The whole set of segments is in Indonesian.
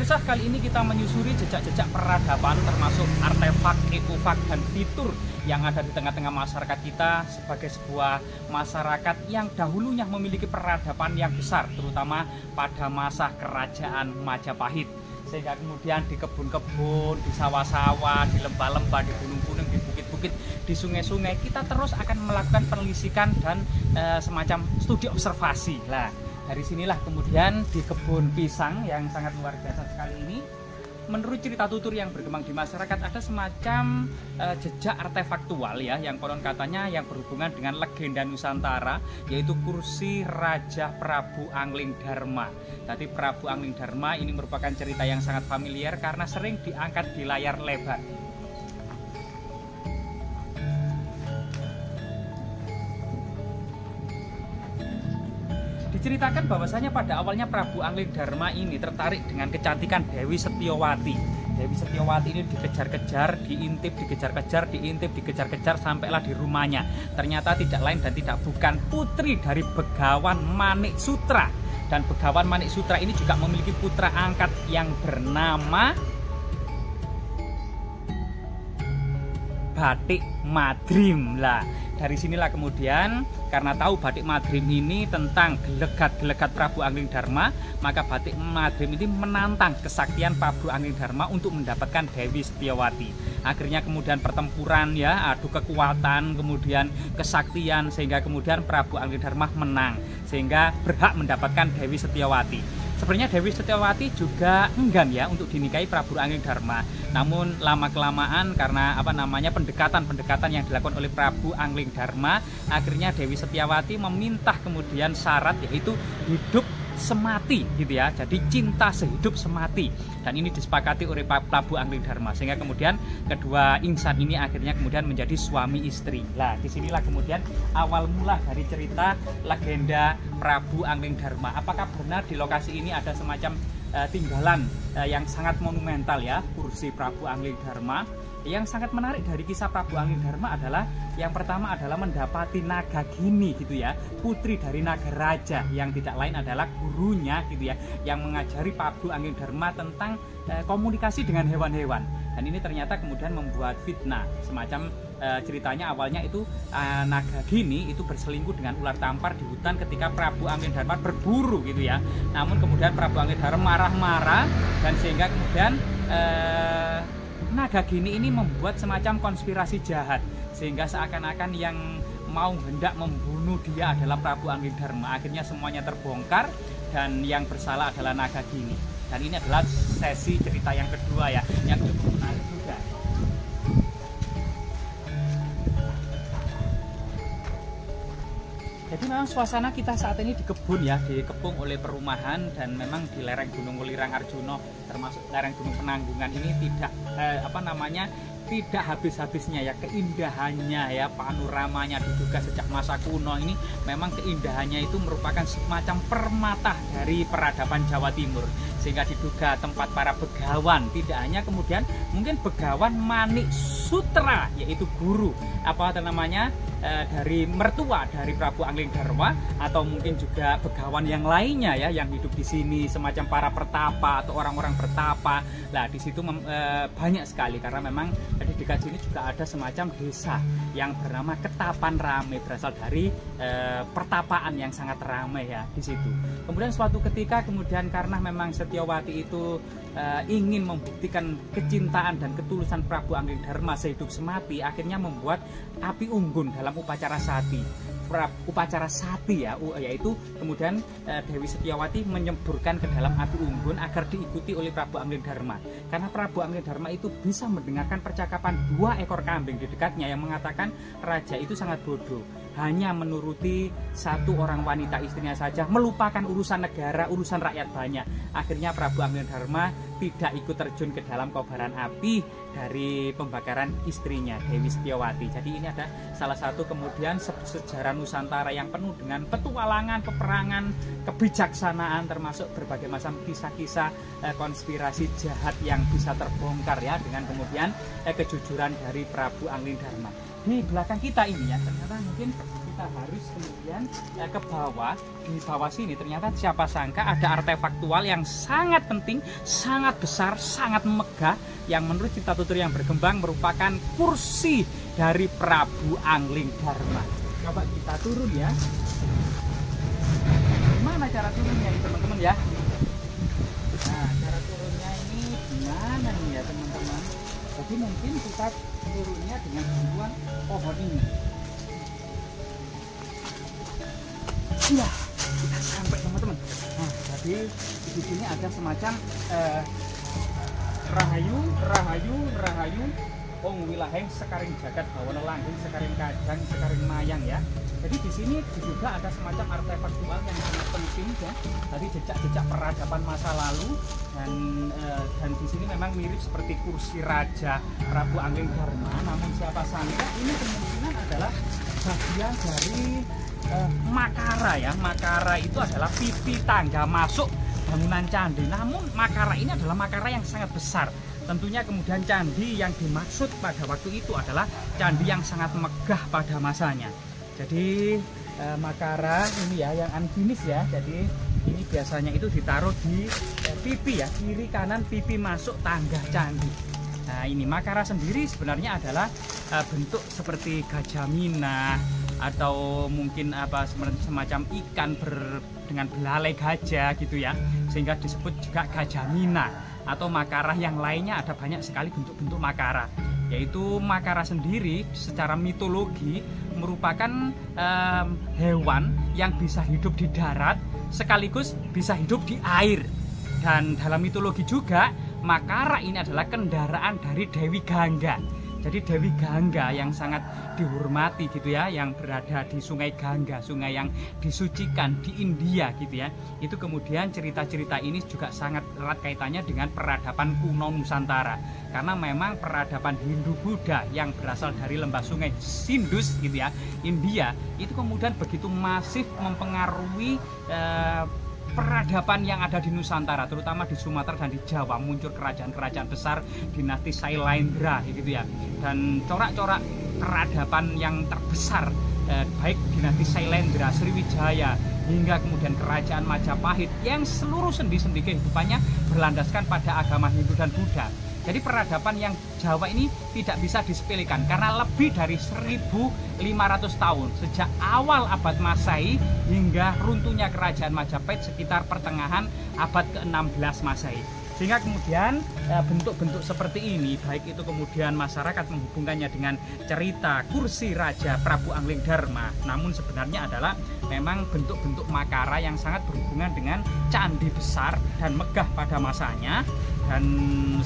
Pemirsa, kali ini kita menyusuri jejak-jejak peradaban termasuk artefak, ekofak, dan fitur yang ada di tengah-tengah masyarakat kita sebagai sebuah masyarakat yang dahulunya memiliki peradaban yang besar, terutama pada masa kerajaan Majapahit. Sehingga kemudian di kebun-kebun, di sawah-sawah, di lembah-lembah, di gunung-gunung, di bukit-bukit, di sungai-sungai, kita terus akan melakukan penelitian dan semacam studi observasi. Nah, dari sinilah kemudian di kebun pisang yang sangat luar biasa sekali ini, menurut cerita tutur yang berkembang di masyarakat, ada semacam jejak artefaktual ya, yang konon katanya yang berhubungan dengan legenda Nusantara, yaitu kursi Raja Prabu Angling Darma. Jadi Prabu Angling Darma ini merupakan cerita yang sangat familiar karena sering diangkat di layar lebar. Diceritakan bahwasanya pada awalnya Prabu Angling Darma ini tertarik dengan kecantikan Dewi Setyowati. Dewi Setyowati ini dikejar-kejar, diintip, dikejar-kejar, diintip, dikejar-kejar sampailah di rumahnya. Ternyata tidak lain dan tidak bukan putri dari Begawan Maniksutra. Dan Begawan Maniksutra ini juga memiliki putra angkat yang bernama Batik Madrim. Lah, dari sinilah kemudian karena tahu Batik Madrim ini tentang gelegat-gelegat Prabu Angling Darma, maka Batik Madrim ini menantang kesaktian Prabu Angling Darma untuk mendapatkan Dewi Setyowati. Akhirnya kemudian pertempuran ya, adu kekuatan, kemudian kesaktian, sehingga kemudian Prabu Angling Darma menang, sehingga berhak mendapatkan Dewi Setyowati. Sebenarnya Dewi Setyowati juga enggan ya untuk dinikahi Prabu Angling Darma. Namun lama-kelamaan karena pendekatan yang dilakukan oleh Prabu Angling Darma, akhirnya Dewi Setyowati meminta kemudian syarat yaitu hidup semati gitu ya. Jadi cinta sehidup semati. Dan ini disepakati oleh Prabu Angling Darma, sehingga kemudian kedua insan ini akhirnya kemudian menjadi suami istri. Nah, disinilah kemudian awal mula dari cerita legenda Prabu Angling Darma. Apakah benar di lokasi ini ada semacam tinggalan yang sangat monumental ya, kursi Prabu Angling Darma? Yang sangat menarik dari kisah Prabu Angling Darma adalah yang pertama adalah mendapati Nagagini gitu ya, putri dari Nagaraja, yang tidak lain adalah gurunya gitu ya, yang mengajari Prabu Angling Darma tentang komunikasi dengan hewan-hewan. Dan ini ternyata kemudian membuat fitnah, semacam ceritanya awalnya itu Nagagini itu berselingkuh dengan ular tampar di hutan ketika Prabu Angling Darma berburu gitu ya. Namun kemudian Prabu Angling Darma marah-marah, dan sehingga kemudian Nagagini ini membuat semacam konspirasi jahat, sehingga seakan-akan yang mau hendak membunuh dia adalah Prabu Angling Darma. Akhirnya semuanya terbongkar dan yang bersalah adalah Nagagini. Dan ini adalah sesi cerita yang kedua ya, yang cukup menarik juga. Jadi memang suasana kita saat ini di kebun ya, dikepung oleh perumahan, dan memang di lereng Gunung Welirang Arjuna termasuk lereng Gunung Penanggungan ini tidak tidak habis-habisnya ya keindahannya ya, panoramanya diduga sejak masa kuno ini memang keindahannya itu merupakan semacam permata dari peradaban Jawa Timur, sehingga diduga tempat para begawan, tidak hanya kemudian mungkin Begawan Maniksutra yaitu guru dari mertua dari Prabu Angling Darma, atau mungkin juga begawan yang lainnya ya yang hidup di sini, semacam para pertapa atau orang-orang bertapa. Nah, di situ banyak sekali karena memang di dekat sini juga ada semacam desa yang bernama Ketapan Rame, berasal dari pertapaan yang sangat ramai ya di situ. Kemudian suatu ketika kemudian karena memang Setyowati itu ingin membuktikan kecintaan dan ketulusan Prabu Angling Darma sehidup semati, akhirnya membuat api unggun dalam upacara sati. Upacara sati ya, yaitu kemudian Dewi Setyowati menyeburkan ke dalam api unggun agar diikuti oleh Prabu Angling Darma. Karena Prabu Angling Darma itu bisa mendengarkan percakapan 2 ekor kambing di dekatnya yang mengatakan raja itu sangat bodoh, hanya menuruti 1 orang wanita istrinya saja, melupakan urusan negara, urusan rakyat banyak. Akhirnya Prabu Angling Darma tidak ikut terjun ke dalam kobaran api dari pembakaran istrinya Dewi Setyowati. Jadi ini ada salah satu kemudian sejarah Nusantara yang penuh dengan petualangan, peperangan, kebijaksanaan, termasuk berbagai macam kisah-kisah konspirasi jahat yang bisa terbongkar ya dengan kemudian kejujuran dari Prabu Angling Darma. Di belakang kita ini ya, ternyata mungkin kita harus kemudian ke bawah. Di bawah sini ternyata siapa sangka ada artefaktual yang sangat penting, sangat besar, sangat megah, yang menurut cerita tutur yang berkembang merupakan kursi dari Prabu Anglingdarma. Coba kita turun ya. Gimana cara turunnya ini teman-teman ya? Nah, cara turunnya ini gimana nih ya teman-teman? Jadi mungkin kita turunnya dengan bantuan pohon ini. Iya, kita sampai teman-teman. Nah, jadi di sini ada semacam rahayu Ong wilaheng sekaring jagat bawana langgeng sekaring kajang sekaring mayang ya. Jadi di sini juga ada semacam artefaktual yang sangat penting ya. Tadi jejak-jejak peradaban masa lalu dan di sini memang mirip seperti kursi raja Prabu Anglingdarma. Namun siapa sangka ini kemungkinan adalah bagian dari makara ya. Makara itu adalah pipi tangga masuk bangunan candi. Namun makara ini adalah makara yang sangat besar. Tentunya kemudian candi yang dimaksud pada waktu itu adalah candi yang sangat megah pada masanya. Jadi makara ini ya yang unfinished ya. Jadi ini biasanya itu ditaruh di pipi ya, kiri kanan pipi masuk tangga candi. Nah ini makara sendiri sebenarnya adalah bentuk seperti gajah mina atau mungkin apa semacam ikan dengan belalai gajah gitu ya, sehingga disebut juga gajah mina. Atau makara yang lainnya ada banyak sekali bentuk-bentuk makara. Yaitu makara sendiri secara mitologi merupakan hewan yang bisa hidup di darat sekaligus bisa hidup di air. Dan dalam mitologi juga makara ini adalah kendaraan dari Dewi Gangga. Jadi Dewi Gangga yang sangat dihormati gitu ya, yang berada di Sungai Gangga, sungai yang disucikan di India gitu ya. Itu kemudian cerita-cerita ini juga sangat erat kaitannya dengan peradaban kuno Nusantara. Karena memang peradaban Hindu-Buddha yang berasal dari lembah sungai Indus gitu ya, India, itu kemudian begitu masif mempengaruhi peradaban yang ada di Nusantara, terutama di Sumatera dan di Jawa. Muncul kerajaan-kerajaan besar, dinasti Sailendra gitu ya. Dan corak-corak peradaban yang terbesar baik dinasti Sailendra, Sriwijaya, hingga kemudian kerajaan Majapahit yang seluruh sendi-sendi kehidupannya berlandaskan pada agama Hindu dan Buddha. Jadi peradaban yang Jawa ini tidak bisa disepelekan karena lebih dari 1.500 tahun sejak awal abad Masehi hingga runtuhnya kerajaan Majapahit sekitar pertengahan abad ke-16 Masehi. Sehingga kemudian bentuk-bentuk seperti ini, baik itu kemudian masyarakat menghubungkannya dengan cerita kursi raja Prabu Anglingdarma, namun sebenarnya adalah memang bentuk-bentuk makara yang sangat berhubungan dengan candi besar dan megah pada masanya, dan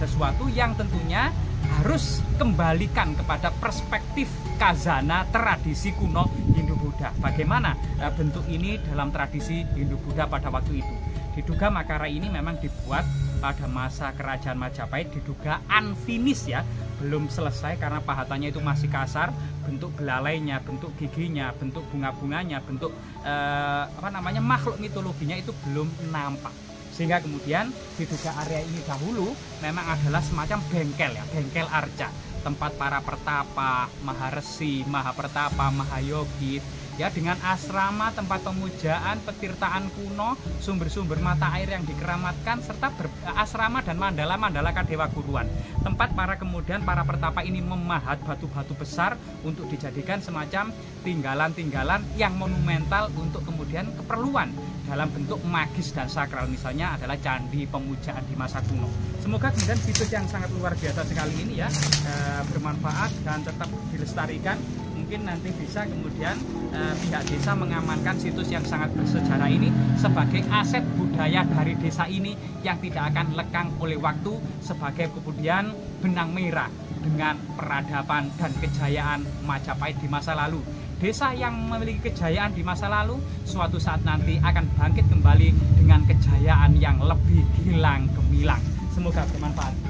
sesuatu yang tentunya harus kembalikan kepada perspektif khazanah tradisi kuno Hindu-Buddha. Bagaimana bentuk ini dalam tradisi Hindu-Buddha pada waktu itu? Diduga makara ini memang dibuat pada masa kerajaan Majapahit, diduga unfinished ya, belum selesai karena pahatannya itu masih kasar, bentuk belalainya, bentuk giginya, bentuk bunga-bunganya, bentuk makhluk mitologinya itu belum nampak. Sehingga kemudian diduga area ini dahulu memang adalah semacam bengkel ya, bengkel arca, tempat para pertapa, maharesi, mahapertapa, mahayogi ya, dengan asrama, tempat pemujaan, petirtaan kuno, sumber-sumber mata air yang dikeramatkan, serta asrama dan mandala-mandala kadewa guruan. Tempat kemudian para pertapa ini memahat batu-batu besar untuk dijadikan semacam tinggalan-tinggalan yang monumental untuk kemudian keperluan dalam bentuk magis dan sakral, misalnya adalah candi pemujaan di masa kuno. Semoga kemudian situs yang sangat luar biasa sekali ini ya bermanfaat dan tetap dilestarikan. Mungkin nanti bisa kemudian pihak desa mengamankan situs yang sangat bersejarah ini sebagai aset budaya dari desa ini yang tidak akan lekang oleh waktu, sebagai kemudian benang merah dengan peradaban dan kejayaan Majapahit di masa lalu. Desa yang memiliki kejayaan di masa lalu suatu saat nanti akan bangkit kembali dengan kejayaan yang lebih gilang gemilang. Semoga bermanfaat.